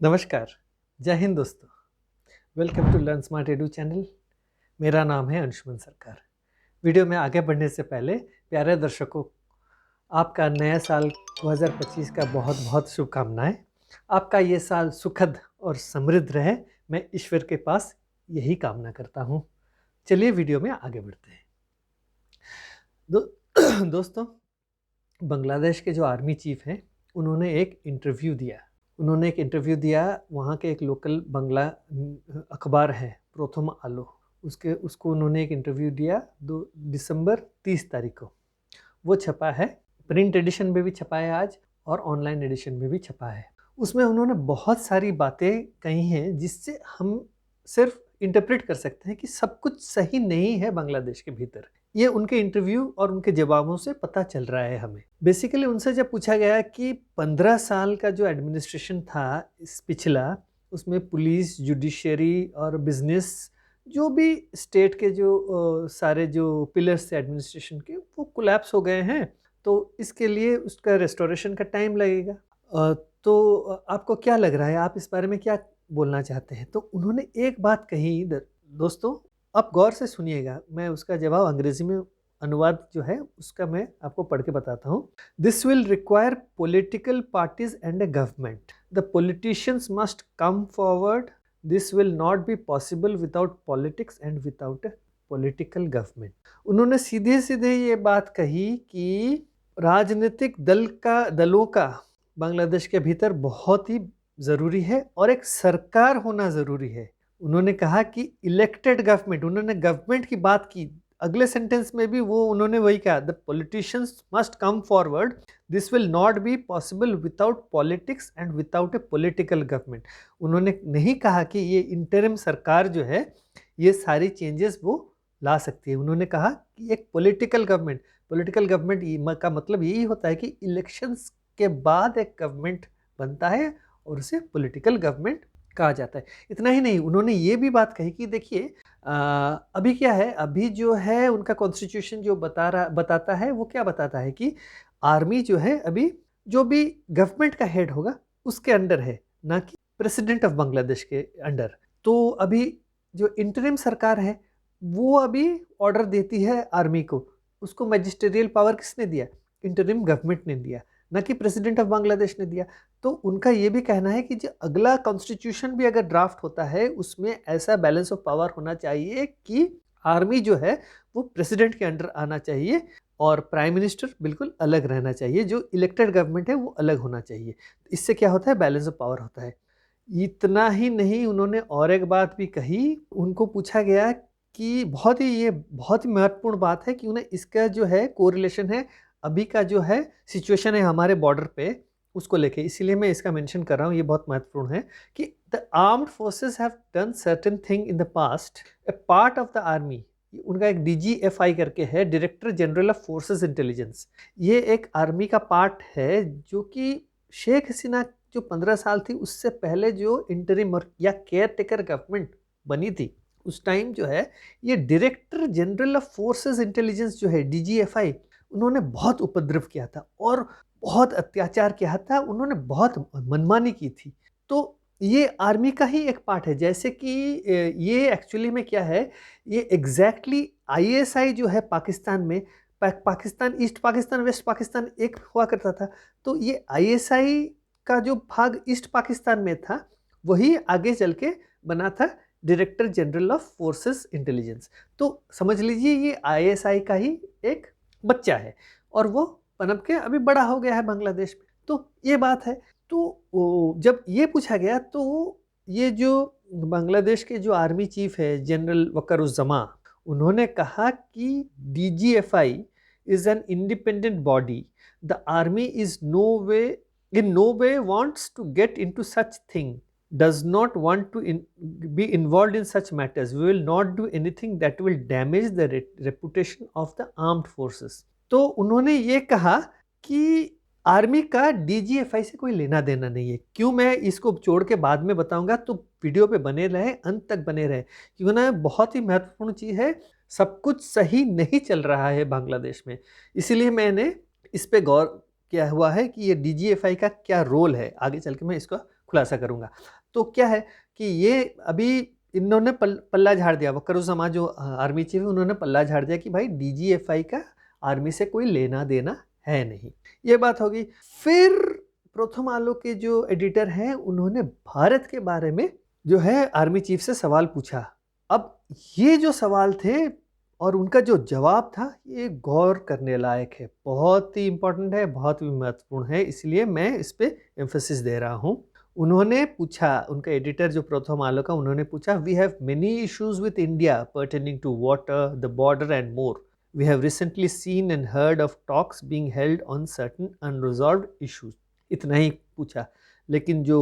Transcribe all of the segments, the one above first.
नमस्कार, जय हिंद दोस्तों। Welcome to Learn Smart Edu channel. मेरा नाम है अंशुमन सरकार। वीडियो में आगे बढ़ने से पहले प्यारे दर्शकों, आपका नया साल 2025 का बहुत बहुत शुभकामनाएं। आपका ये साल सुखद और समृद्ध रहे, मैं ईश्वर के पास यही कामना करता हूँ। चलिए वीडियो में आगे बढ़ते हैं। दोस्तों, बांग्लादेश के जो आर्मी चीफ हैं, उन्होंने एक इंटरव्यू दिया। वहाँ के एक लोकल बांग्ला अखबार है प्रथम आलो, उसको उन्होंने एक इंटरव्यू दिया 2 दिसंबर 30 तारीख को। वो छपा है, प्रिंट एडिशन में भी छपा है आज और ऑनलाइन एडिशन में भी छपा है। उसमें उन्होंने बहुत सारी बातें कही हैं जिससे हम सिर्फ इंटरप्रेट कर सकते हैं कि सब कुछ सही नहीं है बांग्लादेश के भीतर। ये उनके इंटरव्यू और उनके जवाबों से पता चल रहा है हमें। बेसिकली उनसे जब पूछा गया कि 15 साल का जो एडमिनिस्ट्रेशन था इस पिछला, उसमें पुलिस, जुडिशरी और बिजनेस, जो भी स्टेट के जो सारे जो पिलर्स थे एडमिनिस्ट्रेशन के, वो कोलैप्स हो गए हैं, तो इसके लिए उसका रेस्टोरेशन का टाइम लगेगा। तो आपको क्या लग रहा है, आप इस बारे में क्या बोलना चाहते हैं? तो उन्होंने एक बात कही दोस्तों, आप गौर से सुनिएगा, मैं उसका जवाब अंग्रेजी में अनुवाद जो है उसका मैं आपको पढ़ के बताता हूँ। This will require political parties and A government. The politicians must come forward. This will not be possible without politics and without A political government. उन्होंने सीधे सीधे ये बात कही कि राजनीतिक दलों का बांग्लादेश के भीतर बहुत ही ज़रूरी है और एक सरकार होना ज़रूरी है। उन्होंने कहा कि इलेक्टेड गवर्नमेंट, उन्होंने गवर्नमेंट की बात की। अगले सेंटेंस में भी वो उन्होंने वही कहा, the politicians must come forward. This will not be possible without politics and without A political government. उन्होंने नहीं कहा कि ये इंटरिम सरकार जो है ये सारी चेंजेस वो ला सकती है। उन्होंने कहा कि एक पॉलिटिकल गवर्नमेंट का मतलब यही होता है कि इलेक्शंस के बाद एक गवर्नमेंट बनता है और उसे पॉलिटिकल गवर्नमेंट कहा जाता है। इतना ही नहीं, उन्होंने ये भी बात कही कि देखिए अभी क्या है, अभी जो है उनका कॉन्स्टिट्यूशन जो बताता है, वो क्या बताता है कि आर्मी जो है अभी जो भी गवर्नमेंट का हेड होगा उसके अंडर है, ना कि प्रेसिडेंट ऑफ बांग्लादेश के अंडर। तो अभी जो इंटरिम सरकार है वो अभी ऑर्डर देती है आर्मी को। उसको मैजिस्टेरियल पावर किसने दिया? इंटरिम गवर्नमेंट ने दिया, ना कि प्रेसिडेंट ऑफ बांग्लादेश ने दिया। तो उनका ये भी कहना है कि जो अगला कॉन्स्टिट्यूशन भी अगर ड्राफ्ट होता है उसमें ऐसा बैलेंस ऑफ पावर होना चाहिए कि आर्मी जो है वो प्रेसिडेंट के अंडर आना चाहिए और प्राइम मिनिस्टर बिल्कुल अलग रहना चाहिए, जो इलेक्टेड गवर्नमेंट है वो अलग होना चाहिए। इससे क्या होता है, बैलेंस ऑफ पावर होता है। इतना ही नहीं, उन्होंने और एक बात भी कही। उनको पूछा गया कि ये बहुत ही महत्वपूर्ण बात है कि उन्हें इसका जो है कोरिलेशन है अभी का जो है सिचुएशन है हमारे बॉर्डर पे, उसको लेके, इसीलिए मैं इसका मेंशन कर रहा हूँ, ये बहुत महत्वपूर्ण है कि the armed forces have done certain thing in the past, A part of the army. उनका एक DGFI करके है, director general of forces intelligence. ये एक आर्मी का पार्ट है जो कि शेख हसीना जो 15 साल थी उससे पहले जो इंटरिम या केयर टेकर गवर्नमेंट बनी थी, उस टाइम जो है ये director general of forces intelligence जो है DGFI, उन्होंने बहुत उपद्रव किया था और बहुत अत्याचार किया था, उन्होंने बहुत मनमानी की थी। तो ये आर्मी का ही एक पार्ट है। जैसे कि ये एक्चुअली में क्या है, ये एग्जैक्टली ISI जो है पाकिस्तान में, पाकिस्तान, ईस्ट पाकिस्तान, वेस्ट पाकिस्तान एक हुआ करता था। तो ये ISI का जो भाग ईस्ट पाकिस्तान में था वही आगे चल के बना था director general of forces intelligence. तो समझ लीजिए ये ISI का ही एक बच्चा है और वो पनप के अभी बड़ा हो गया है बांग्लादेश में। तो ये बात है। तो जब ये पूछा गया तो ये जो बांग्लादेश के जो आर्मी चीफ है जनरल वकारुज्जमा, उन्होंने कहा कि DGFI is an independent body. The army is in no way wants to get into such thing, does not want to be involved in such matters. We will not do anything that will damage the reputation of the armed forces. तो उन्होंने ये कहा कि army का DGFI से कोई लेना देना नहीं है। क्यों, मैं इसको छोड़ के बाद में बताऊंगा, तो वीडियो पे बने रहे, अंत तक बने रहे, क्योंकि ना बहुत ही महत्वपूर्ण चीज़ है। सब कुछ सही नहीं चल रहा है बांग्लादेश में, इसीलिए मैंने इस पे गौर किया हुआ है कि ये DGFI का क्या रोल है। आगे चल के मैं इसका खुलासा करूंगा। तो क्या है कि ये अभी इन्होंने पल्ला झाड़ दिया, वक्करुज़्ज़मा जो आर्मी चीफ है उन्होंने पल्ला झाड़ दिया कि भाई डीजीएफआई का आर्मी से कोई लेना देना है नहीं। ये बात होगी। फिर प्रथम आलो के जो एडिटर हैं उन्होंने भारत के बारे में जो है आर्मी चीफ से सवाल पूछा। अब ये जो सवाल थे और उनका जो जवाब था ये गौर करने लायक है, बहुत ही इम्पोर्टेंट है, बहुत ही महत्वपूर्ण है, इसलिए मैं इस पे एम्फेसिस दे रहा हूँ। उन्होंने पूछा, उनका एडिटर जो प्रथम आलो का, उन्होंने पूछा, we have many issues with India pertaining to water, the border and more. We have recently seen and heard of talks being held on certain unresolved issues. इतना ही पूछा, लेकिन जो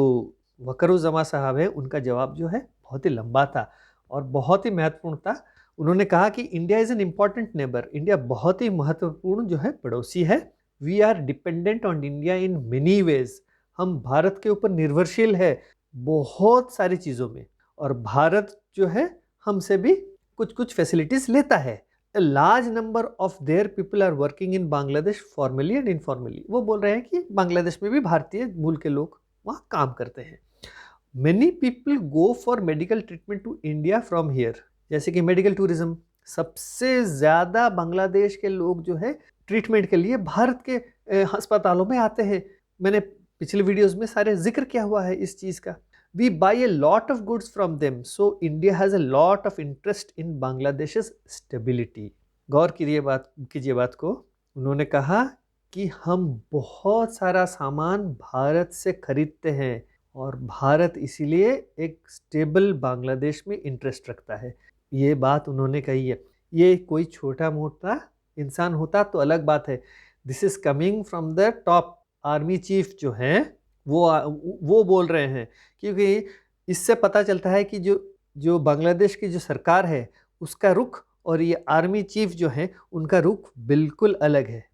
वक्करुज़्ज़मा साहब है उनका जवाब जो है बहुत ही लंबा था और बहुत ही महत्वपूर्ण था। उन्होंने कहा कि India is an important neighbour, India बहुत ही महत्वपूर्ण जो है पड़ोसी है। We are dependent on India in many ways, हम भारत के ऊपर निर्भरशील है बहुत सारी चीज़ों में, और भारत जो है हमसे भी कुछ कुछ फैसिलिटीज़ लेता है। A large number of their people are working in Bangladesh formally and informally. वो बोल रहे हैं कि बांग्लादेश में भी भारतीय मूल के लोग वहाँ काम करते हैं। Many people go for medical treatment to India from here. जैसे कि मेडिकल टूरिज्म, सबसे ज़्यादा बांग्लादेश के लोग जो है ट्रीटमेंट के लिए भारत के अस्पतालों में आते हैं। मैंने पिछले वीडियोस में सारे जिक्र किया हुआ है इस चीज़ का। We buy a lot of goods from them, so India has a lot of interest in Bangladesh's stability. गौर कीजिए बात को। उन्होंने कहा कि हम बहुत सारा सामान भारत से खरीदते हैं और भारत इसीलिए एक स्टेबल बांग्लादेश में इंटरेस्ट रखता है। ये बात उन्होंने कही है। ये कोई छोटा मोटा इंसान होता तो अलग बात है। This is coming from the top. Army chief जो हैं वो बोल रहे हैं, क्योंकि इससे पता चलता है कि जो बांग्लादेश की जो सरकार है उसका रुख और ये आर्मी चीफ जो हैं उनका रुख बिल्कुल अलग है।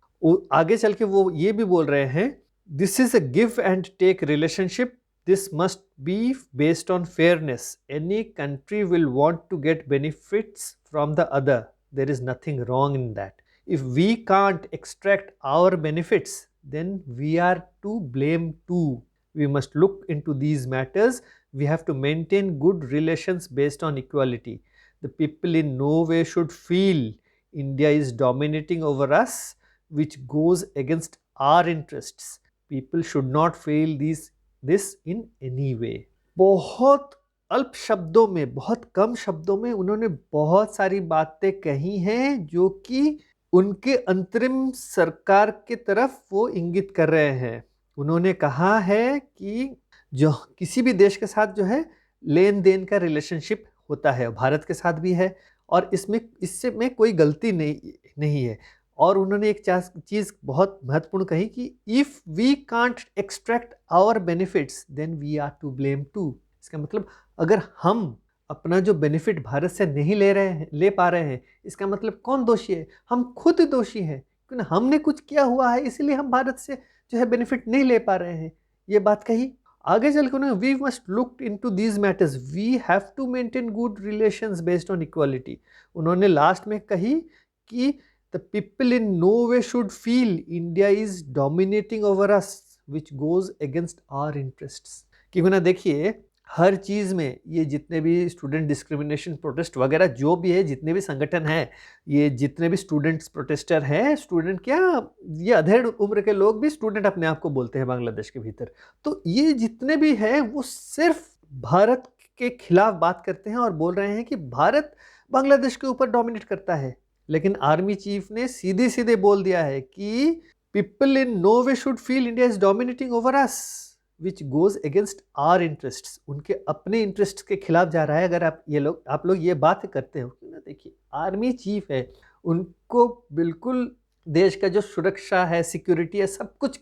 आगे चल के वो ये भी बोल रहे हैं, this is a give and take relationship, this must be based on fairness, any country will want to get benefits from the other, there is nothing wrong in that, if we can't extract our benefits then we are to blame too. We must look into these matters. We have to maintain good relations based on equality. The people in no way should feel India is dominating over us, which goes against our interests. People should not feel this in any way. बहुत अल्प शब्दों में, बहुत कम शब्दों में उन्होंने बहुत सारी बातें कही हैं जो कि उनके अंतरिम सरकार की तरफ वो इंगित कर रहे हैं। उन्होंने कहा है कि जो किसी भी देश के साथ जो है लेन देन का रिलेशनशिप होता है, भारत के साथ भी है, और इससे में कोई गलती नहीं है। और उन्होंने एक चीज़ बहुत महत्वपूर्ण कही कि if we can't extract our benefits then we are to blame too. इसका मतलब अगर हम अपना जो बेनिफिट भारत से नहीं ले पा रहे हैं, इसका मतलब कौन दोषी है? हम खुद दोषी हैं, क्योंकि हमने कुछ किया हुआ है इसीलिए हम भारत से जो है बेनिफिट नहीं ले पा रहे हैं। ये बात कही। आगे चल के उन्होंने we must look into these matters, we have to maintain good relations based on equality. उन्होंने लास्ट में कही कि the people in no way should feel India is dominating over us which goes against our interests. क्योंकि ना देखिए, हर चीज़ में ये जितने भी स्टूडेंट डिस्क्रिमिनेशन प्रोटेस्ट वगैरह जो भी है, जितने भी संगठन हैं, ये जितने भी स्टूडेंट्स प्रोटेस्टर हैं, स्टूडेंट क्या, ये अधेड़ उम्र के लोग भी स्टूडेंट अपने आप को बोलते हैं बांग्लादेश के भीतर। तो ये जितने भी हैं वो सिर्फ भारत के खिलाफ बात करते हैं और बोल रहे हैं कि भारत बांग्लादेश के ऊपर डोमिनेट करता है। लेकिन आर्मी चीफ ने सीधे सीधे बोल दिया है कि people in no way should feel India is dominating over us which goes against our interests. उनके अपने इंटरेस्ट के खिलाफ जा रहा है। अगर आप लोग ये बात करते हो कि ना, देखिए आर्मी चीफ है, उनको बिल्कुल देश का जो सुरक्षा है, सिक्योरिटी है, सब कुछ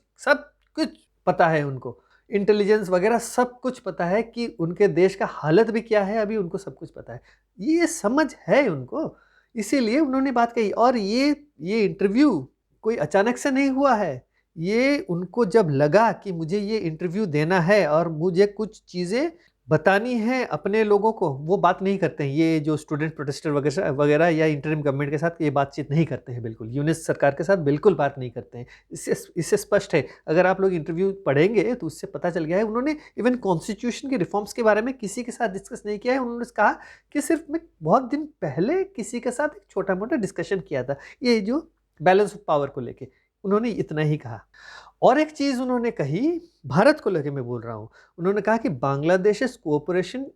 पता है, उनको इंटेलिजेंस वगैरह सब कुछ पता है कि उनके देश का हालत भी क्या है, अभी उनको सब कुछ पता है, ये समझ है उनको, इसीलिए उन्होंने बात कही। और ये इंटरव्यू कोई अचानक से नहीं हुआ है, ये उनको जब लगा कि मुझे ये इंटरव्यू देना है और मुझे कुछ चीज़ें बतानी है अपने लोगों को, वो बात नहीं करते हैं। ये जो स्टूडेंट प्रोटेस्टर वगैरह वगैरह या इंटरिम गवर्नमेंट के साथ ये बातचीत नहीं करते हैं बिल्कुल। यूनिस सरकार के साथ बिल्कुल बात नहीं करते हैं। इससे स्पष्ट है। अगर आप लोग इंटरव्यू पढ़ेंगे तो उससे पता चल गया है। उन्होंने इवन कॉन्स्टिट्यूशन के रिफॉर्म्स के बारे में किसी के साथ डिस्कस नहीं किया है। उन्होंने कहा कि सिर्फ मैं बहुत दिन पहले किसी के साथ एक छोटा मोटा डिस्कशन किया था, ये जो बैलेंस ऑफ पावर को लेके, उन्होंने इतना ही कहा। और एक चीज़ उन्होंने कही, भारत को लेके मैं बोल रहा हूँ, उन्होंने कहा कि बांग्लादेश कोऑपरेशन,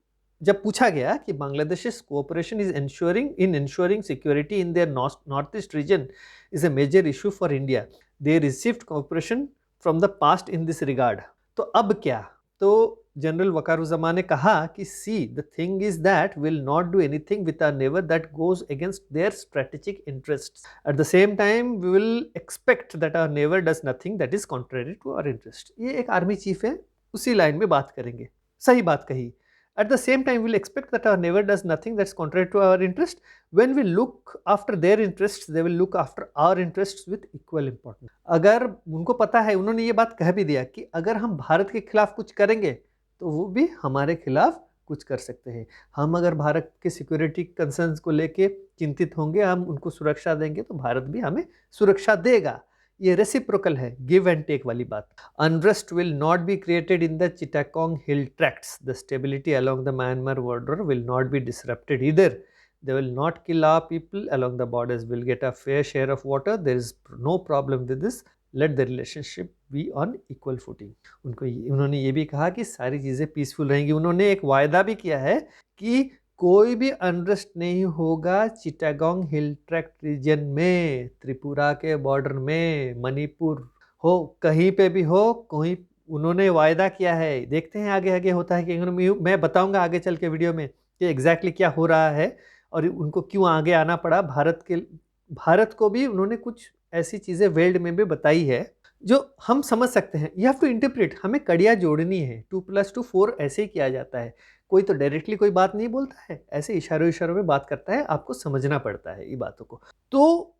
जब पूछा गया कि Bangladesh cooperation is ensuring security in their north east region is a major issue for India, they received cooperation from the past in this regard. तो अब क्या, तो जनरल वकारुज़्ज़मा ने कहा कि see the thing is that will not do anything with our neighbour that goes against their strategic interests, at the same time we will expect that our neighbour does nothing that is contrary to our interest. ये एक army chief है, उसी line में बात करेंगे, सही बात कही। At the same time, we will expect that our neighbor does nothing that's contrary to our interest. When we look after their interests, they will look after our interests with equal importance. अगर उनको पता है, उन्होंने ये बात कह भी दिया कि अगर हम भारत के खिलाफ कुछ करेंगे तो वो भी हमारे खिलाफ कुछ कर सकते हैं। हम अगर भारत के सिक्योरिटी कंसर्न्स को लेके चिंतित होंगे, हम उनको सुरक्षा देंगे तो भारत भी हमें सुरक्षा देगा। ये रेसिप्रोकल है, गिव एंड टेक वाली बात। Unrest will not be created in the Chittagong hill tracts, the stability along the Myanmar border will not be disrupted either, they will not kill our people along the borders, will get a fair share of water, there is no problem with this, let the relationship be on equal footing। उन्होंने ये भी कहा कि सारी चीज़ें peaceful रहेंगी। उन्होंने एक वायदा भी किया है कि कोई भी अनरेस्ट नहीं होगा चिटागोंग हिल ट्रैक्ट रीजन में, त्रिपुरा के बॉर्डर में, मणिपुर हो, कहीं पे भी हो, कोई, उन्होंने वायदा किया है। देखते हैं आगे आगे होता है कि मैं बताऊंगा आगे चल के वीडियो में कि एग्जैक्टली क्या हो रहा है और उनको क्यों आगे आना पड़ा। भारत को भी उन्होंने कुछ ऐसी चीज़ें वेल्ड में भी बताई है जो हम समझ सकते हैं। यू हैव टू इंटरप्रेट, हमें कड़ियाँ जोड़नी है। 2+2=4 ऐसे ही किया जाता है। कोई तो डायरेक्टली कोई बात नहीं बोलता है, ऐसे इशारों इशारों में बात करता है, आपको समझना पड़ता है ये बातों को। तो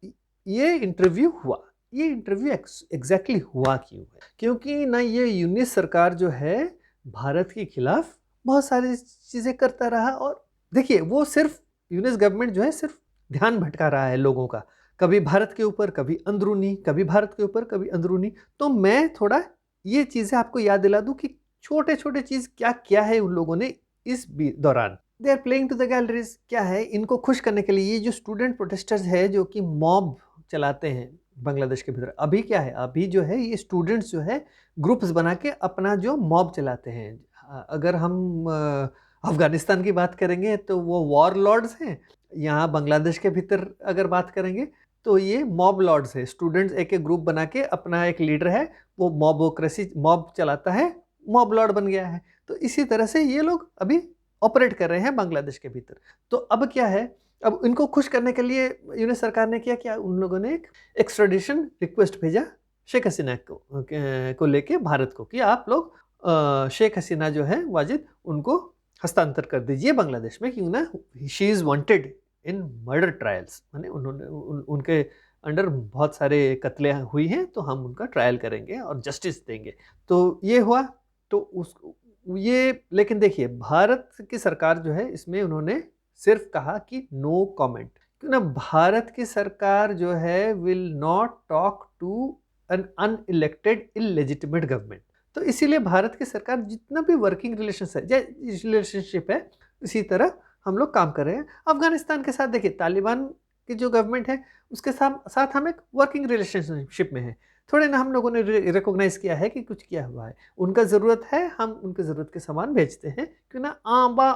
ये इंटरव्यू हुआ, ये इंटरव्यू एग्जैक्टली हुआ क्यों है? क्योंकि ना ये यूनिस सरकार जो है भारत के खिलाफ बहुत सारी चीज़ें करता रहा। और देखिए, वो सिर्फ यूनिस गवर्नमेंट जो है सिर्फ ध्यान भटका रहा है लोगों का, कभी भारत के ऊपर, कभी अंदरूनी, कभी भारत के ऊपर, कभी अंदरूनी। तो मैं थोड़ा ये चीज़ें आपको याद दिला दूं कि छोटे छोटे चीज़ क्या क्या है उन लोगों ने इस दौरान। They are playing to the galleries. क्या है, इनको खुश करने के लिए ये जो स्टूडेंट प्रोटेस्टर्स है जो कि मॉब चलाते हैं बांग्लादेश के भीतर, अभी क्या है, अभी जो है ये स्टूडेंट्स जो है ग्रुप्स बना के अपना जो मॉब चलाते हैं। अगर हम अफगानिस्तान की बात करेंगे तो वो वॉर लॉर्ड्स हैं, यहाँ बांग्लादेश के भीतर अगर बात करेंगे तो ये मॉब लॉर्ड्स है। स्टूडेंट्स एक एक ग्रुप बना के, अपना एक लीडर है, वो मॉबोक्रेसी, मॉब चलाता है, मॉब लॉर्ड बन गया है। तो इसी तरह से ये लोग अभी ऑपरेट कर रहे हैं बांग्लादेश के भीतर। तो अब क्या है, अब इनको खुश करने के लिए यूनिस सरकार ने क्या उन लोगों ने एक एक्स्ट्राडिशन रिक्वेस्ट भेजा शेख हसीना को लेके भारत को, कि आप लोग शेख हसीना जो है वाजिद, उनको हस्तांतर कर दीजिए बांग्लादेश में, क्यों ना she is wanted in murder trials, माने उन्होंने उनके अंडर बहुत सारे कत्लें हुई हैं, तो हम उनका ट्रायल करेंगे और जस्टिस देंगे। तो ये हुआ। तो ये, लेकिन देखिए भारत की सरकार जो है इसमें उन्होंने सिर्फ कहा कि नो कमेंट, क्यों ना भारत की सरकार जो है will not talk to an unelected illegitimate government. तो इसीलिए भारत की सरकार जितना भी वर्किंग रिलेशनशिप है इसी तरह हम लोग काम कर रहे हैं। अफगानिस्तान के साथ देखिए, तालिबान की जो गवर्नमेंट है उसके साथ हम एक वर्किंग रिलेशनशिप में है। थोड़े ना हम लोगों ने रिकॉग्नाइज किया है कि कुछ किया हुआ है, उनका ज़रूरत है, हम उनकी ज़रूरत के सामान भेजते हैं, क्यों ना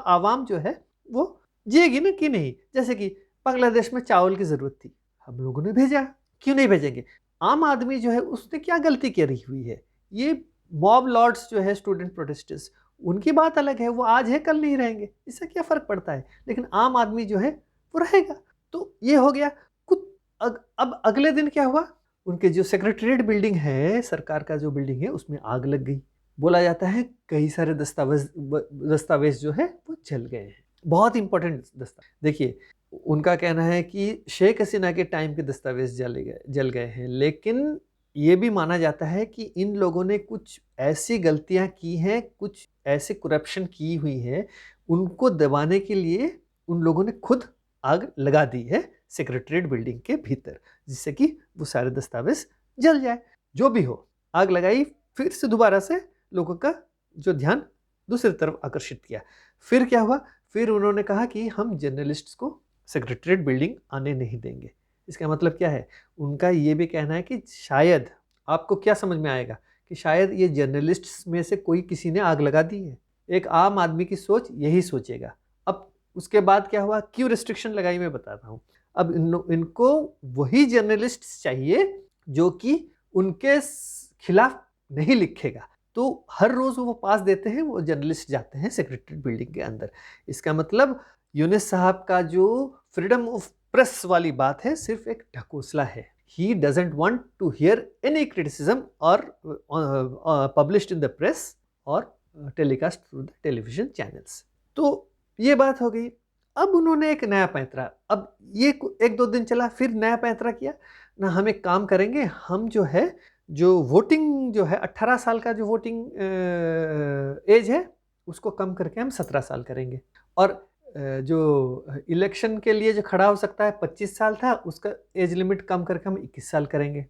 आवाम जो है वो जिएगी ना कि नहीं। जैसे कि बांग्लादेश में चावल की ज़रूरत थी, हम लोगों ने भेजा, क्यों नहीं भेजेंगे। आम आदमी जो है उसने क्या गलती करी हुई है। ये मॉब लॉर्ड्स जो है स्टूडेंट प्रोटेस्टर्स, उनकी बात अलग है, वो आज है कल नहीं रहेंगे, इससे क्या फ़र्क पड़ता है, लेकिन आम आदमी जो है वो रहेगा। तो ये हो गया कुछ। अब अगले दिन क्या हुआ, उनके जो सेक्रेटरीट बिल्डिंग है, सरकार का जो बिल्डिंग है, उसमें आग लग गई। बोला जाता है कई सारे दस्तावेज जो है वो जल गए हैं, बहुत इंपॉर्टेंट दस्तावेज। देखिए, उनका कहना है कि शेख हसीना के टाइम के दस्तावेज जल गए हैं, लेकिन ये भी माना जाता है कि इन लोगों ने कुछ ऐसी गलतियां की हैं, कुछ ऐसे करप्शन की हुई है, उनको दबाने के लिए उन लोगों ने खुद आग लगा दी है सेक्रेटरीट बिल्डिंग के भीतर, जिससे कि वो सारे दस्तावेज जल जाए। जो भी हो, आग लगाई, फिर से दोबारा से लोगों का जो ध्यान दूसरी तरफ आकर्षित किया। फिर क्या हुआ, फिर उन्होंने कहा कि हम जर्नलिस्ट्स को सेक्रेटरीट बिल्डिंग आने नहीं देंगे। इसका मतलब क्या है, उनका ये भी कहना है कि शायद, आपको क्या समझ में आएगा कि शायद ये जर्नलिस्ट्स में से कोई किसी ने आग लगा दी है। एक आम आदमी की सोच यही सोचेगा। अब उसके बाद क्या हुआ, क्यों रिस्ट्रिक्शन लगाई, मैं बताता हूँ। अब इनको वही जर्नलिस्ट चाहिए जो कि उनके खिलाफ नहीं लिखेगा। तो हर रोज वो पास देते हैं, वो जर्नलिस्ट जाते हैं सेक्रेटरी बिल्डिंग के अंदर। इसका मतलब यूनुस साहब का जो फ्रीडम ऑफ प्रेस वाली बात है सिर्फ एक ढकोसला है। He doesn't want to hear any criticism or published in the press or telecast through the television channels। तो ये बात हो गई। अब उन्होंने एक नया पैंतरा, अब ये एक दो दिन चला, फिर नया पैंतरा किया ना, हम एक काम करेंगे, हम जो है, जो वोटिंग जो है 18 साल का जो वोटिंग एज है उसको कम करके हम 17 साल करेंगे, और जो इलेक्शन के लिए जो खड़ा हो सकता है 25 साल था, उसका एज लिमिट कम करके हम 21 साल करेंगे।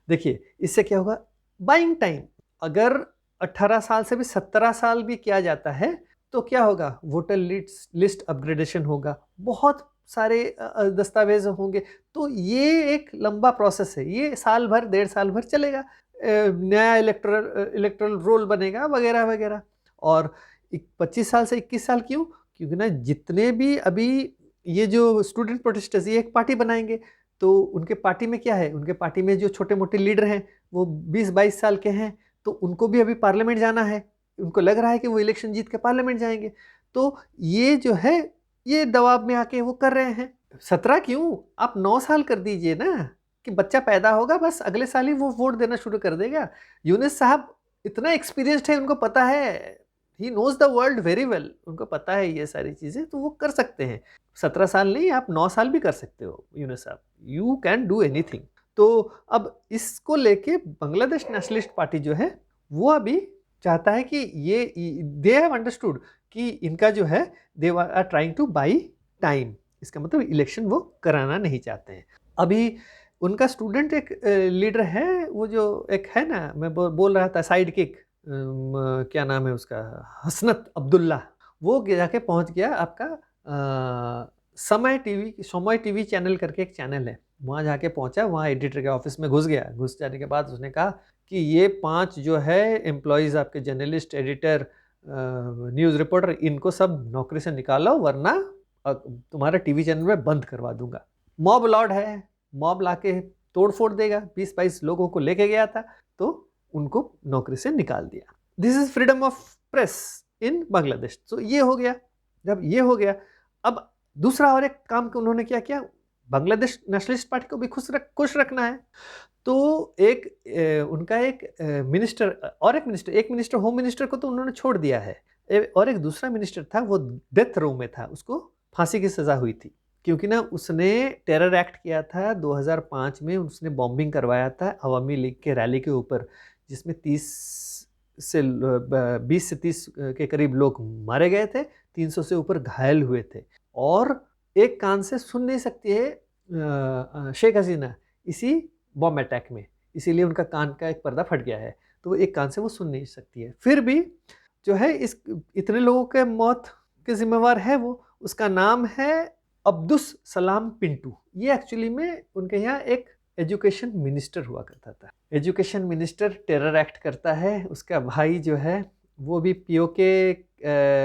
देखिए इससे क्या होगा, बाइंग टाइम। अगर 18 साल से भी 17 साल भी किया जाता है तो क्या होगा, वोटर लिस्ट अपग्रेडेशन होगा, बहुत सारे दस्तावेज होंगे। तो ये एक लंबा प्रोसेस है, ये साल भर 1.5 साल भर चलेगा। नया इलेक्टोरल रोल बनेगा वगैरह वगैरह। और 25 साल से 21 साल क्यों, क्योंकि ना जितने भी अभी ये जो स्टूडेंट प्रोटेस्टर्स, ये एक पार्टी बनाएंगे, तो उनके पार्टी में क्या है, उनके पार्टी में जो छोटे मोटे लीडर हैं वो 20-22 साल के हैं, तो उनको भी अभी पार्लियामेंट जाना है, उनको लग रहा है कि वो इलेक्शन जीत के पार्लियामेंट जाएंगे। तो ये जो है, ये दबाव में आके वो कर रहे हैं। 17 क्यों, आप 9 साल कर दीजिए ना, कि बच्चा पैदा होगा बस अगले साल ही वो वोट देना शुरू कर देगा। यूनुस साहब इतना एक्सपीरियंस्ड है, उनको पता है, he knows the world very well, उनको पता है ये सारी चीज़ें, तो वो कर सकते हैं। 17 साल नहीं, आप 9 साल भी कर सकते हो यूनुस साहब, यू कैन डू एनीथिंग। तो अब इसको लेके बांग्लादेश नेशनलिस्ट पार्टी जो है वो अभी चाहता है कि ये, दे हैव अंडरस्टूड कि इनका जो है, they are trying to buy time. इसका मतलब इलेक्शन वो कराना नहीं चाहते हैं। अभी उनका स्टूडेंट एक लीडर है, वो जो एक है ना, मैं बोल रहा था साइड किक, क्या नाम है उसका, हसनत अब्दुल्ला, वो जाके पहुंच गया आपका समय टीवी चैनल करके एक चैनल है, वहाँ जाके पहुंचा, वहाँ एडिटर के ऑफिस में घुस गया। घुस जाने के बाद उसने कहा कि ये 5 जो है एम्प्लॉयज़ आपके, जर्नलिस्ट, एडिटर, न्यूज़ रिपोर्टर, इनको सब नौकरी से निकालो, वरना तुम्हारा टीवी चैनल में बंद करवा दूंगा। मॉब लॉर्ड है, मॉब लाके तोड़ फोड़ देगा। 20-22 लोगों को लेके गया था, तो उनको नौकरी से निकाल दिया। This is freedom of press in Bangladesh. तो ये हो गया। जब ये हो गया, अब दूसरा और एक काम उन्होंने क्या किया, बांग्लादेश नेशनलिस्ट पार्टी को भी खुश रखना है। तो उनका एक मिनिस्टर, और एक मिनिस्टर होम मिनिस्टर को तो उन्होंने छोड़ दिया है, और एक दूसरा मिनिस्टर था, वो डेथ रो में था, उसको फांसी की सजा हुई थी, क्योंकि ना उसने टेरर एक्ट किया था 2005 में। उसने बॉम्बिंग करवाया था अवामी लीग के रैली के ऊपर, जिसमें 20 से 30 के करीब लोग मारे गए थे, 300 से ऊपर घायल हुए थे। और एक कान से सुन नहीं सकती है शेख हसीना इसी बॉम्ब अटैक में, इसीलिए उनका कान का एक पर्दा फट गया है, तो वो एक कान से वो सुन नहीं सकती है। फिर भी जो है, इस इतने लोगों के मौत के जिम्मेवार है वो, उसका नाम है अब्दुस सलाम पिंटू। ये एक्चुअली में उनके यहाँ एक एजुकेशन मिनिस्टर हुआ करता था। एजुकेशन मिनिस्टर टेरर एक्ट करता है, उसका भाई जो है वो भी पीओके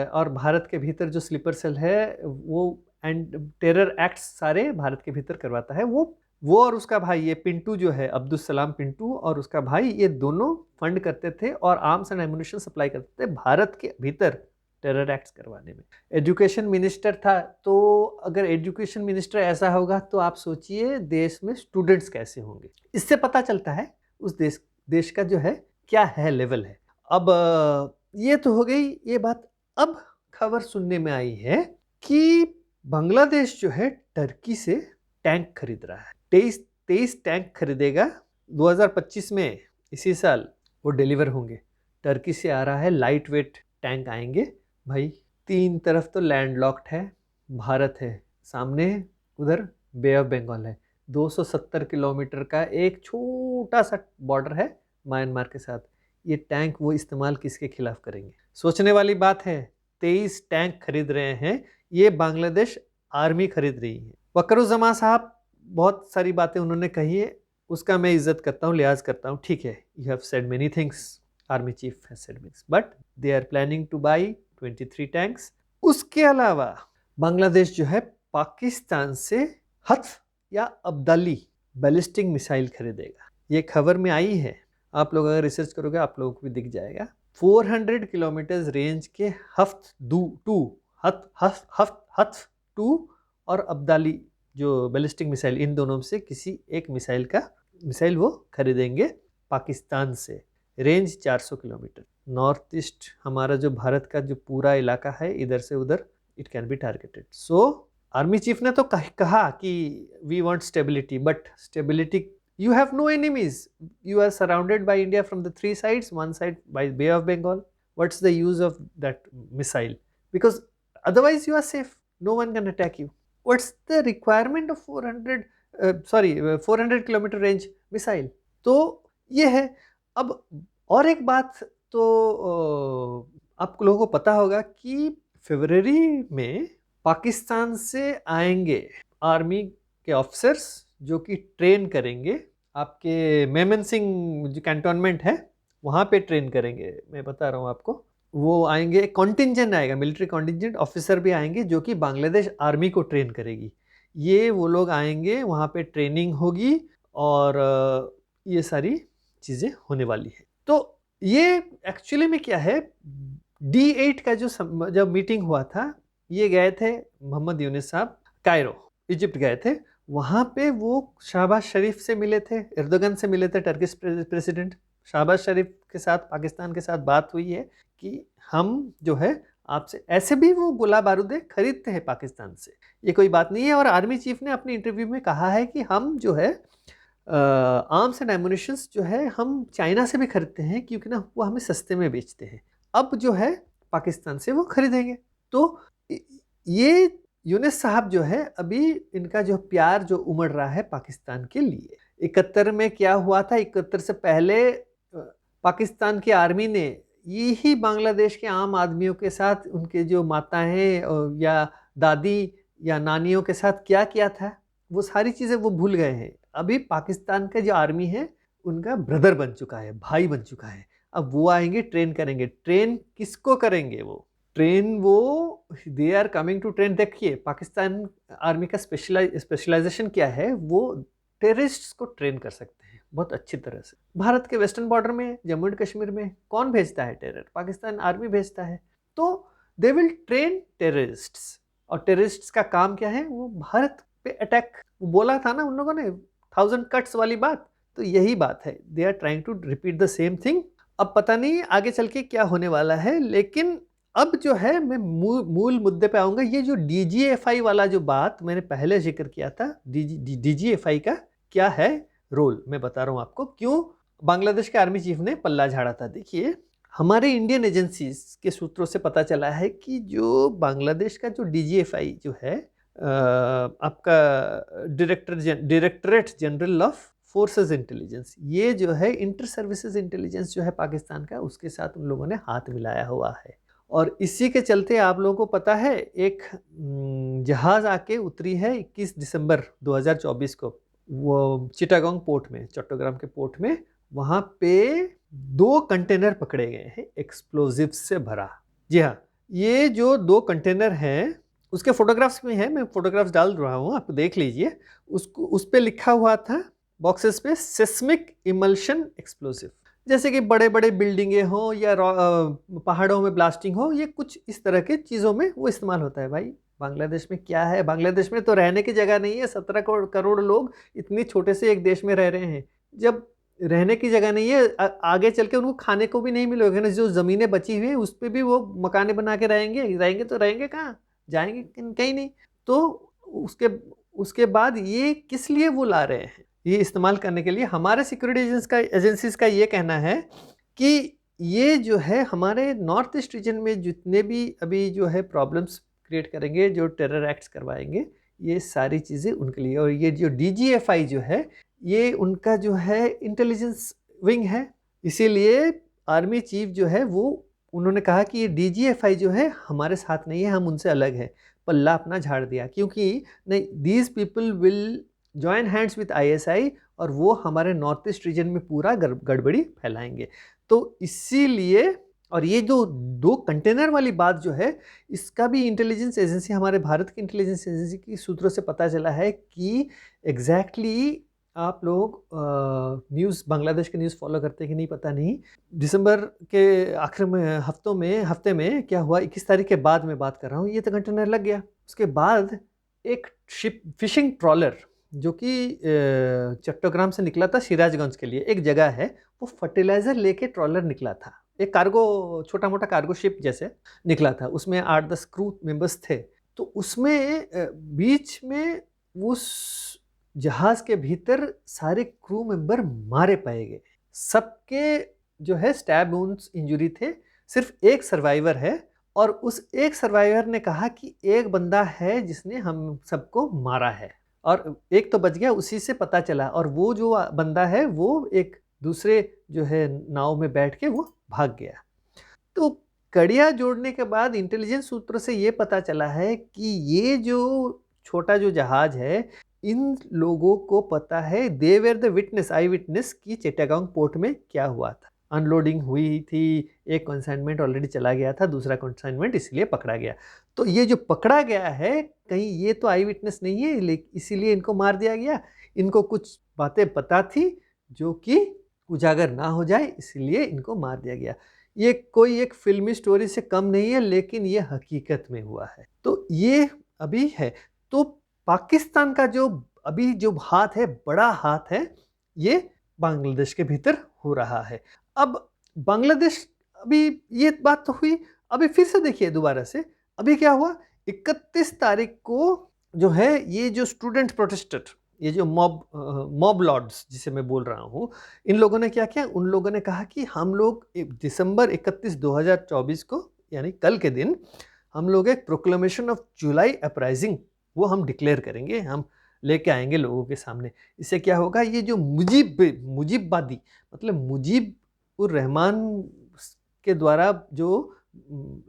और भारत के भीतर जो स्लीपर सेल है वो एंड टेरर एक्ट्स सारे भारत के भीतर करवाता है। वो और उसका भाई, ये पिंटू जो है, अब्दुस सलाम पिंटू और उसका भाई, ये दोनों फंड करते थे और आर्म्स एंड एम्युनिशन सप्लाई करते थे भारत के भीतर टेरर एक्ट्स करवाने में। एजुकेशन मिनिस्टर था, तो अगर एजुकेशन मिनिस्टर ऐसा होगा तो आप सोचिए देश में स्टूडेंट्स कैसे होंगे। इससे पता चलता है उस देश का जो है क्या है लेवल है। अब ये तो हो गई ये बात। अब खबर सुनने में आई है कि बांग्लादेश जो है टर्की से टैंक खरीद रहा है। 23 टैंक खरीदेगा 2025 में इसी साल वो डिलीवर होंगे। टर्की से आ रहा है लाइट वेट टैंक आएंगे भाई। 3 तरफ तो लैंड लॉक्ड है, भारत है सामने, उधर बे ऑफ बंगाल है। 270 किलोमीटर का एक छोटा सा बॉर्डर है म्यांमार के साथ। ये टैंक वो इस्तेमाल किसके खिलाफ करेंगे? सोचने वाली बात है। 23 टैंक खरीद रहे हैं, ये बांग्लादेश आर्मी खरीद रही है। वकरुज्जमान साहब बहुत सारी बातें उन्होंने कही है, उसका मैं इज्जत करता हूँ, लिहाज करता हूँ, ठीक है, you have said many things, army chief has said mix, but they are planning to buy 23 tanks. उसके अलावा बांग्लादेश जो है पाकिस्तान से हत्फ या अब्दाली बैलिस्टिक मिसाइल खरीदेगा। ये खबर में आई है, आप लोग अगर रिसर्च करोगे आप लोगों को भी दिख जाएगा। 400 किलोमीटर रेंज के हत्फ टू और अब्दाली जो बैलिस्टिक मिसाइल, इन दोनों से किसी एक मिसाइल वो खरीदेंगे पाकिस्तान से। Range 400 kilometre. नॉर्थ ईस्ट हमारा जो भारत का जो पूरा इलाका है, इधर से उधर it can be targeted. So army chief ने तो कहा कि we want stability, but stability, you have no enemies, you are surrounded by India from the 3 sides, one side by Bay of Bengal. What's the use of that missile? Because otherwise you are safe, no one can attack you. What's the requirement of 400 kilometre range missile? तो ये है। अब और एक बात तो आप लोगों को पता होगा कि फरवरी में पाकिस्तान से आएंगे आर्मी के ऑफिसर्स जो कि ट्रेन करेंगे। आपके मेमन सिंह जो कैंटोनमेंट है वहाँ पे ट्रेन करेंगे, मैं बता रहा हूँ आपको। वो आएंगे, कॉन्टिंजेंट आएगा, मिलिट्री कॉन्टिंजेंट ऑफिसर भी आएंगे जो कि बांग्लादेश आर्मी को ट्रेन करेगी। ये वो लोग आएंगे, वहाँ पे ट्रेनिंग होगी और ये सारी चीज़ें होने वाली है। तो ये एक्चुअली में क्या है, D8 का जब मीटिंग हुआ था, ये गए थे मोहम्मद यूनिस साहब, कायरो इजिप्ट गए थे। वहाँ पे वो शहबाज शरीफ से मिले थे, एर्दोगन से मिले थे, टर्किश प्रेसिडेंट। शहबाज शरीफ के साथ पाकिस्तान के साथ बात हुई है कि हम जो है आपसे, ऐसे भी वो गोला बारूद खरीदते हैं पाकिस्तान से, ये कोई बात नहीं है। और आर्मी चीफ ने अपने इंटरव्यू में कहा है कि हम जो है आर्म्स एंड एमुनिशंस जो है हम चाइना से भी खरीदते हैं, क्योंकि ना वो हमें सस्ते में बेचते हैं। अब जो है पाकिस्तान से वो खरीदेंगे। तो ये यूनिस साहब जो है, अभी इनका जो प्यार जो उमड़ रहा है पाकिस्तान के लिए। 71 में क्या हुआ था, 71 से पहले पाकिस्तान की आर्मी ने यही बांग्लादेश के आम आदमियों के साथ, उनके जो माताएं या दादी या नानियों के साथ क्या किया था, वो सारी चीज़ें वो भूल गए हैं। अभी पाकिस्तान का जो आर्मी है उनका ब्रदर बन चुका है, भाई बन चुका है। अब वो आएंगे, ट्रेन करेंगे। ट्रेन किसको करेंगे? वो ट्रेन वो they are coming to train. देखिए पाकिस्तान आर्मी का स्पेशलाइजेशन क्या है, वो टेररिस्ट्स को ट्रेन कर सकते हैं बहुत अच्छी तरह से। भारत के वेस्टर्न बॉर्डर में, जम्मू एंड कश्मीर में कौन भेजता है टेरर? पाकिस्तान आर्मी भेजता है। तो दे विल ट्रेन टेररिस्ट्स। और टेररिस्ट्स का काम क्या है? वो भारत पे अटैक। वो बोला था ना उन लोगों ने 1000 कट्स वाली बात, तो यही बात है। They are trying to repeat the same thing. अब पता नहीं आगे चल के क्या होने वाला है, लेकिन अब जो है मैं मूल मुद्दे पे आऊँगा। ये जो DGFI वाला जो बात मैंने पहले जिक्र किया था, DGFI का क्या है रोल, मैं बता रहा हूँ आपको क्यों बांग्लादेश के आर्मी चीफ ने पल्ला झाड़ा था। देखिए हमारे इंडियन एजेंसीज के सूत्रों से पता चला है कि जो बांग्लादेश का जो DGFI जो है, आपका directorate general of forces intelligence, ये जो है इंटर सर्विसेज इंटेलिजेंस जो है पाकिस्तान का, उसके साथ उन लोगों ने हाथ मिलाया हुआ है। और इसी के चलते आप लोगों को पता है एक जहाज़ आके उतरी है 21 दिसंबर 2024 को वो चिटागोंग पोर्ट में, चट्टग्राम के पोर्ट में। वहाँ पे 2 कंटेनर पकड़े गए हैं एक्सप्लोजिव्स से भरा। जी हाँ, ये जो 2 कंटेनर हैं उसके फोटोग्राफ्स में है, मैं फोटोग्राफ्स डाल रहा हूँ, आप देख लीजिए। उसको उस पर लिखा हुआ था बॉक्सेस पे सेस्मिक इमल्शन एक्सप्लोसिव। जैसे कि बड़े बड़े बिल्डिंगें हों या पहाड़ों में ब्लास्टिंग हो, ये कुछ इस तरह के चीज़ों में वो इस्तेमाल होता है। भाई बांग्लादेश में क्या है? बांग्लादेश में तो रहने की जगह नहीं है। 17 करोड़ लोग इतनी छोटे से एक देश में रह रहे हैं। जब रहने की जगह नहीं है, आगे चल के उनको खाने को भी नहीं मिलेगा ना। जो ज़मीनें बची हुई हैं उस पर भी वो मकाने बना के रहेंगे तो रहेंगे कहाँ? जाएंगे कहीं नहीं। तो उसके बाद ये किस लिए वो ला रहे हैं? ये इस्तेमाल करने के लिए हमारे सिक्योरिटी एजेंसीज का ये कहना है कि ये जो है हमारे नॉर्थ ईस्ट रीजन में जितने भी अभी जो है प्रॉब्लम्स क्रिएट करेंगे, जो टेरर एक्ट्स करवाएंगे, ये सारी चीज़ें उनके लिए। और ये जो DGFI जो है, ये उनका जो है इंटेलिजेंस विंग है, इसीलिए आर्मी चीफ जो है वो उन्होंने कहा कि ये DGFI जो है हमारे साथ नहीं है, हम उनसे अलग है, पल्ला अपना झाड़ दिया, क्योंकि नहीं, these people will join hands with ISI और वो हमारे नॉर्थ ईस्ट रीजन में पूरा गड़बड़ी फैलाएंगे। तो इसीलिए, और ये जो 2 कंटेनर वाली बात जो है, इसका भी इंटेलिजेंस एजेंसी, हमारे भारत की इंटेलिजेंस एजेंसी की सूत्रों से पता चला है कि एग्जैक्टली आप लोग न्यूज़, बांग्लादेश के न्यूज़ फॉलो करते हैं कि नहीं पता नहीं, दिसंबर के आखिर में हफ्ते में क्या हुआ, 21 तारीख के बाद मैं बात कर रहा हूँ, ये तो कंटेनर लग गया। उसके बाद एक शिप, फिशिंग ट्रॉलर जो कि चट्टग्राम से निकला था सिराजगंज के लिए, एक जगह है, वो फर्टिलाइज़र लेके ट्रॉलर निकला था, एक कार्गो, छोटा मोटा कार्गो शिप जैसे निकला था, उसमें 8-10 क्रू मेंबर्स थे। तो उसमें बीच में उस जहाज के भीतर सारे क्रू मेंबर मारे पाए गए, सबके जो है स्टैब वुंड्स, इंजरी थे, सिर्फ एक सर्वाइवर है, और उस एक सर्वाइवर ने कहा कि एक बंदा है जिसने हम सबको मारा है, और एक तो बच गया, उसी से पता चला, और वो जो बंदा है वो एक दूसरे जो है नाव में बैठ के वो भाग गया। तो कड़ियाँ जोड़ने के बाद इंटेलिजेंस सूत्रों से ये पता चला है कि ये जो छोटा जो जहाज है, इन लोगों को पता है, they were the witness, I witness, की चिटागोंग पोर्ट में क्या हुआ था, अनलोडिंग हुई थी, एक कंसाइनमेंट ऑलरेडी चला गया था, दूसरा कंसाइनमेंट इसलिए पकड़ा गया। तो ये जो पकड़ा गया है, कहीं ये तो आई विटनेस नहीं है, इसीलिए इनको मार दिया गया, इनको कुछ बातें पता थी जो कि उजागर ना हो जाए, इसलिए इनको मार दिया गया। ये कोई एक फिल्मी स्टोरी से कम नहीं है, लेकिन ये हकीकत में हुआ है। तो ये अभी है। तो पाकिस्तान का जो अभी जो हाथ है, बड़ा हाथ है, ये बांग्लादेश के भीतर हो रहा है। अब बांग्लादेश, अभी ये बात तो हुई, अभी फिर से देखिए दोबारा से, अभी क्या हुआ, 31 तारीख को जो है ये जो स्टूडेंट प्रोटेस्टर, ये जो मॉब लॉर्ड्स जिसे मैं बोल रहा हूँ, इन लोगों ने क्या किया, उन लोगों ने कहा कि हम लोग दिसंबर 31, 2024 को, यानी कल के दिन, हम लोग एक प्रोक्लेमेशन ऑफ जुलाई अपराइजिंग वो हम डिक्लेयर करेंगे, हम लेके आएंगे लोगों के सामने। इससे क्या होगा, ये जो मुजीबवादी, मतलब मुजीब उर रहमान के द्वारा जो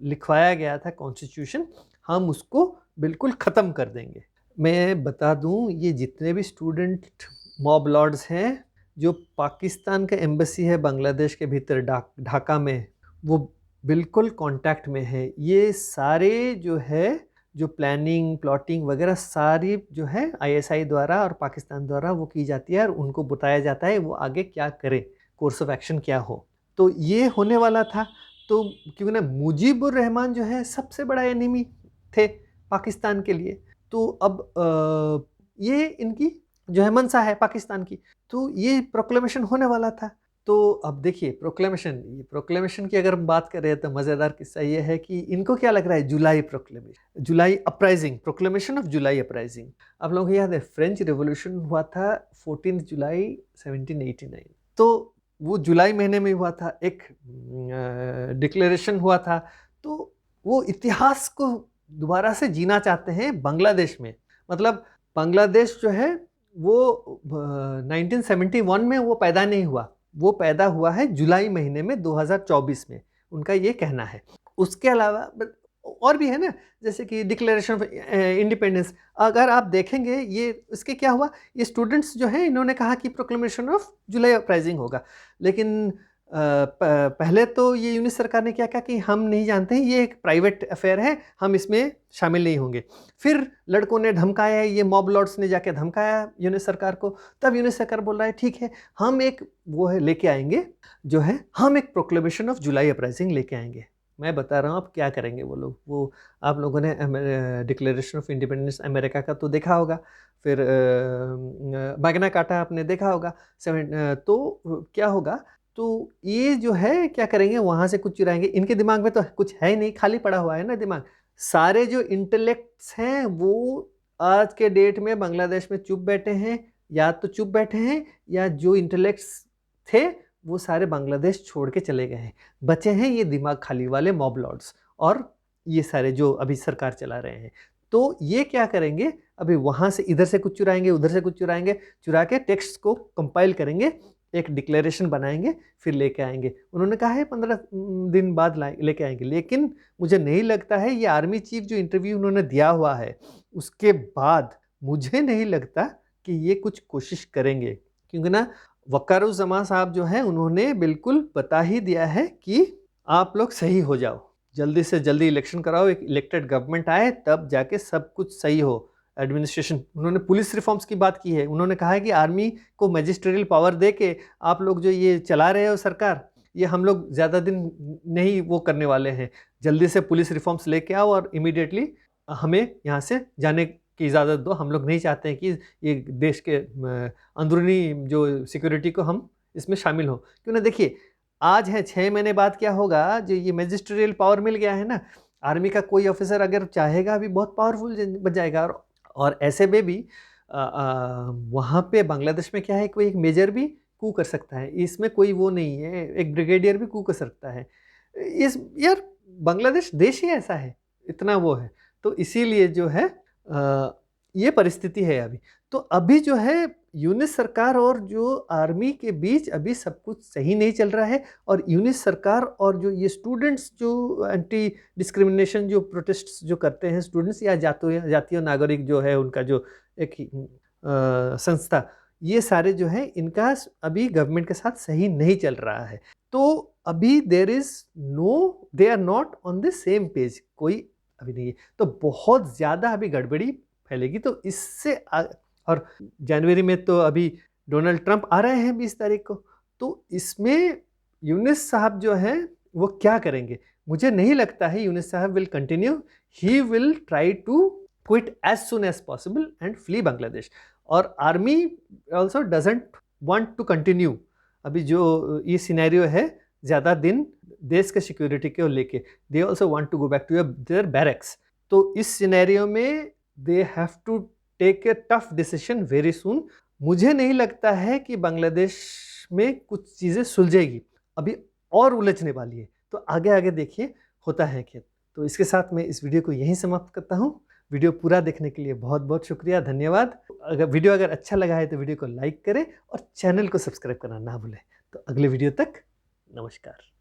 लिखवाया गया था कॉन्स्टिट्यूशन, हम उसको बिल्कुल ख़त्म कर देंगे। मैं बता दूं, ये जितने भी स्टूडेंट मॉब लॉर्ड्स हैं, जो पाकिस्तान का एम्बेसी है बांग्लादेश के भीतर ढाका में, वो बिल्कुल कांटेक्ट में है। ये सारे जो है, जो प्लानिंग, प्लॉटिंग वगैरह सारी जो है ISI द्वारा और पाकिस्तान द्वारा वो की जाती है, और उनको बताया जाता है वो आगे क्या करे, कोर्स ऑफ एक्शन क्या हो। तो ये होने वाला था। तो क्योंकि ना मुजीबुर रहमान जो है सबसे बड़ा एनिमी थे पाकिस्तान के लिए, तो अब ये इनकी जो है मंशा है पाकिस्तान की, तो ये प्रोक्लेमेशन होने वाला था। तो अब देखिए प्रोक्लेमेशन की अगर हम बात करें, तो मज़ेदार किस्सा ये है कि इनको क्या लग रहा है, July uprising, proclamation of July uprising. आप लोगों को याद है फ्रेंच रेवोल्यूशन हुआ था 14 जुलाई 1789, तो वो जुलाई महीने में हुआ था, एक डिक्लेरेशन हुआ था। तो वो इतिहास को दोबारा से जीना चाहते हैं बांग्लादेश में। मतलब बांग्लादेश जो है वो 1971 में वो पैदा नहीं हुआ, वो पैदा हुआ है जुलाई महीने में 2024 में, उनका ये कहना है। उसके अलावा और भी है ना, जैसे कि डिक्लेरेशन ऑफ इंडिपेंडेंस, अगर आप देखेंगे ये इसके क्या हुआ, ये स्टूडेंट्स जो हैं इन्होंने कहा कि प्रोक्लेमेशन ऑफ जुलाई अपराइजिंग होगा, लेकिन पहले तो ये यूनिस सरकार ने क्या कहा कि हम नहीं जानते हैं, ये एक प्राइवेट अफेयर है, हम इसमें शामिल नहीं होंगे। फिर लड़कों ने धमकाया, ये मॉब लॉर्ड्स ने जाके धमकाया यूनिस सरकार को, तब यूनिस सरकार बोल रहा है ठीक है, हम एक वो है लेके आएंगे, जो है हम एक प्रोक्लेमेशन ऑफ जुलाई अपराइजिंग लेके आएंगे। मैं बता रहा हूँ आप क्या करेंगे वो लोग। वो आप लोगों ने डिक्लेरेशन ऑफ इंडिपेंडेंस अमेरिका का तो देखा होगा, फिर मैग्ना कार्टा आपने देखा होगा। तो क्या होगा, तो ये जो है क्या करेंगे, वहाँ से कुछ चुराएंगे। इनके दिमाग में तो कुछ है ही नहीं, खाली पड़ा हुआ है ना दिमाग। सारे जो इंटेलेक्ट्स हैं वो आज के डेट में बांग्लादेश में चुप बैठे हैं, या तो चुप बैठे हैं या जो इंटेलेक्ट्स थे वो सारे बांग्लादेश छोड़ के चले गए हैं। बचे हैं ये दिमाग खाली वाले मॉब लॉर्ड्स और ये सारे जो अभी सरकार चला रहे हैं। तो ये क्या करेंगे, अभी वहाँ से इधर से कुछ चुराएंगे, उधर से कुछ चुराएंगे, चुरा के टेक्स्ट को कंपाइल करेंगे, एक डिक्लेरेशन बनाएंगे, फिर लेके आएंगे। उन्होंने कहा है 15 दिन बाद लेके आएंगे, लेकिन मुझे नहीं लगता है ये आर्मी चीफ जो इंटरव्यू उन्होंने दिया हुआ है उसके बाद मुझे नहीं लगता कि ये कुछ कोशिश करेंगे, क्योंकि ना वकारुज़्ज़मा साहब जो है उन्होंने बिल्कुल बता ही दिया है कि आप लोग सही हो जाओ, जल्दी से जल्दी इलेक्शन कराओ, एक इलेक्टेड गवर्नमेंट आए तब जाके सब कुछ सही हो। एडमिनिस्ट्रेशन, उन्होंने पुलिस रिफॉर्म्स की बात की है, उन्होंने कहा है कि आर्मी को मैजिस्ट्रियल पावर दे के आप लोग जो ये चला रहे हो सरकार, ये हम लोग ज़्यादा दिन नहीं वो करने वाले हैं, जल्दी से पुलिस रिफॉर्म्स लेके आओ और इमीडिएटली हमें यहाँ से जाने की इजाज़त दो। हम लोग नहीं चाहते हैं कि ये देश के अंदरूनी जो सिक्योरिटी को हम इसमें शामिल हो। क्यों ना, देखिए आज है 6 महीने बाद क्या होगा, जो ये मैजिस्ट्रियल पावर मिल गया है ना, आर्मी का कोई ऑफिसर अगर चाहेगा भी बहुत पावरफुल बन जाएगा। और ऐसे में भी वहाँ पे बांग्लादेश में क्या है, कोई एक मेजर भी कू कर सकता है, इसमें कोई वो नहीं है, एक ब्रिगेडियर भी कू कर सकता है। इस यार बांग्लादेश देश ही ऐसा है, इतना वो है। तो इसीलिए जो है ये परिस्थिति है अभी। तो अभी जो है यूनिस सरकार और जो आर्मी के बीच अभी सब कुछ सही नहीं चल रहा है, और यूनिस सरकार और जो ये स्टूडेंट्स जो एंटी डिस्क्रिमिनेशन जो प्रोटेस्ट्स जो करते हैं स्टूडेंट्स या जातीय नागरिक जो है उनका जो एक संस्था, ये सारे जो है इनका अभी गवर्नमेंट के साथ सही नहीं चल रहा है। तो अभी they are not on the same page, कोई अभी नहीं है। तो बहुत ज़्यादा अभी गड़बड़ी फैलेगी। तो इससे और जनवरी में तो अभी डोनाल्ड ट्रंप आ रहे हैं 20 तारीख को, तो इसमें यूनिस साहब जो हैं वो क्या करेंगे, मुझे नहीं लगता है यूनिस साहब will continue, he will try to quit as soon as possible and flee Bangladesh. और army also doesn't want to continue अभी जो ये सिनेरियो है ज़्यादा दिन देश के सिक्योरिटी को लेके, they also want to go back to their barracks. तो इस सिनेरियो में they have to take a tough decision very soon. मुझे नहीं लगता है कि बांग्लादेश में कुछ चीज़ें सुलझेगी, अभी और उलझने वाली है। तो आगे आगे देखिए होता है क्या। तो इसके साथ मैं इस वीडियो को यहीं समाप्त करता हूँ। वीडियो पूरा देखने के लिए बहुत बहुत शुक्रिया, धन्यवाद। वीडियो अगर अच्छा लगा है तो वीडियो को लाइक करें और चैनल को सब्सक्राइब करना ना भूलें। तो अगले वीडियो तक नमस्कार।